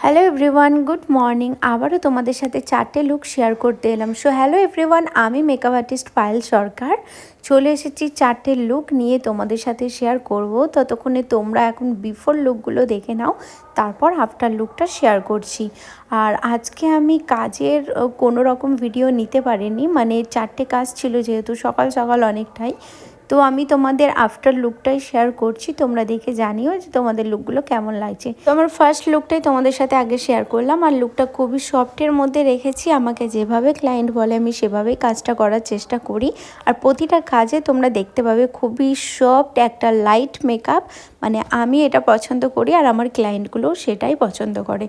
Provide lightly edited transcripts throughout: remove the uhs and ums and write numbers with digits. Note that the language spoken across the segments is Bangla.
Hello everyone, good morning. আবারও তোমাদের সাথে 4টে লুক শেয়ার করতে এলাম। সো হ্যালো এভরিওয়ান, আমি মেকআপ আর্টিস্ট পায়েল সরকার চলে এসেছি 4টে লুক নিয়ে তোমাদের সাথে শেয়ার করব। ততক্ষণে তোমরা এখন বিফোর লুকগুলো দেখে নাও, তারপর আফটার লুকটা শেয়ার করছি। আর আজকে আমি কাজের কোনো রকম ভিডিও নিতে পারিনি, মানে 4টে কাজ ছিল যেহেতু সকাল সকাল অনেকটাই, তো আমি তোমাদের আফটার লুকটাই শেয়ার করছি। তোমরা দেখে জানিও যে তোমাদের লুকগুলো কেমন লাগছে। তো আমার ফার্স্ট লুকটাই তোমাদের সাথে আগে শেয়ার করলাম, আর লুকটা খুবই সফটের মধ্যে রেখেছি। আমাকে যেভাবে ক্লায়েন্ট বলে আমি সেভাবেই কাজটা করার চেষ্টা করি। আর প্রতিটা কাজে তোমরা দেখতে পাবে খুবই সফট একটা লাইট মেকআপ, মানে আমি এটা পছন্দ করি আর আমার ক্লায়েন্টগুলোও সেটাই পছন্দ করে।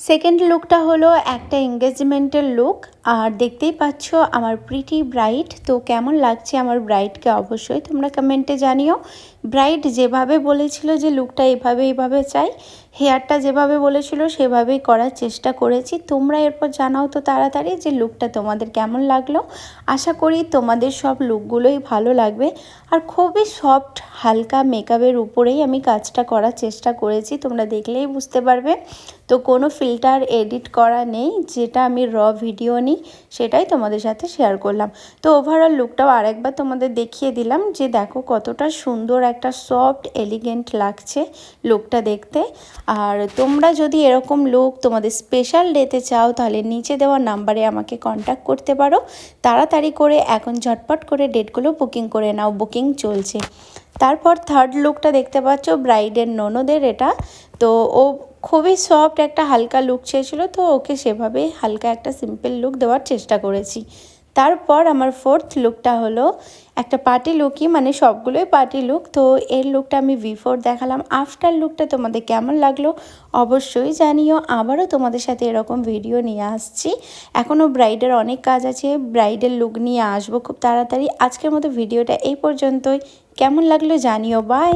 সেকেন্ড লুকটা হলো একটা এঙ্গেজমেন্টের লুক, আর দেখতেই পাচ্ছ আমার প্রিটি ব্রাইড। তো কেমন লাগছে আমার ব্রাইডকে অবশ্যই তোমরা কমেন্টে জানিও। ব্রাইড যেভাবে বলেছিল যে লুকটা এইভাবে চাই, হেয়ারটা যেভাবে বলেছিল সেভাবেই করার চেষ্টা করেছি। তোমরা এরপর জানাও তো তাড়াতাড়ি যে লুকটা তোমাদের কেমন লাগলো। আশা করি তোমাদের সব লুকগুলোই ভালো লাগবে। আর খুবই সফট হালকা মেকআপের উপরেই আমি কাজটা করার চেষ্টা করেছি, তোমরা দেখলেই বুঝতে পারবে। তো কোনো ফিল্টার এডিট করা নেই, যেটা আমি র ভিডিও নিই সেটাই তোমাদের সাথে শেয়ার করলাম। তো ওভারঅল লুকটাও আরেকবার তোমাদের দেখিয়ে দিলাম যে দেখো কতটা সুন্দর একটা সফট এলিগেন্ট লাগছে লুকটা দেখতে। আর তোমরা যদি এরকম লুক তোমাদের স্পেশাল ডেতে চাও তাহলে নিচে দেওয়া নাম্বারে আমাকে কন্ট্যাক্ট করতে পারো। তাড়াতাড়ি করে এখন ঝটপট করে ডেটগুলো বুকিং করে নাও, বুকিং চলছে। তারপর থার্ড লুকটা দেখতে পাচ্ছ ব্রাইডের ননদের এটা। তো ও খুবই সফট একটা হালকা লুক চেয়েছিল, তো ওকে সেভাবেই হালকা একটা সিম্পল লুক দেওয়ার চেষ্টা করেছি। তারপর আমার ফোর্থ লুকটা হলো একটা পার্টি লুকই, মানে সবগুলোই পার্টি লুক। তো এর লুকটা আমি বিফোর দেখালাম। আফটার লুকটা তোমাদের কেমন লাগলো অবশ্যই জানিও। আবারও তোমাদের সাথে এরকম ভিডিও নিয়ে আসছি। এখনও ব্রাইডের অনেক কাজ আছে, ব্রাইডের লুক নিয়ে আসবো খুব তাড়াতাড়ি। আজকের মতো ভিডিওটা এই পর্যন্তই। কেমন লাগলো জানিও। বাই।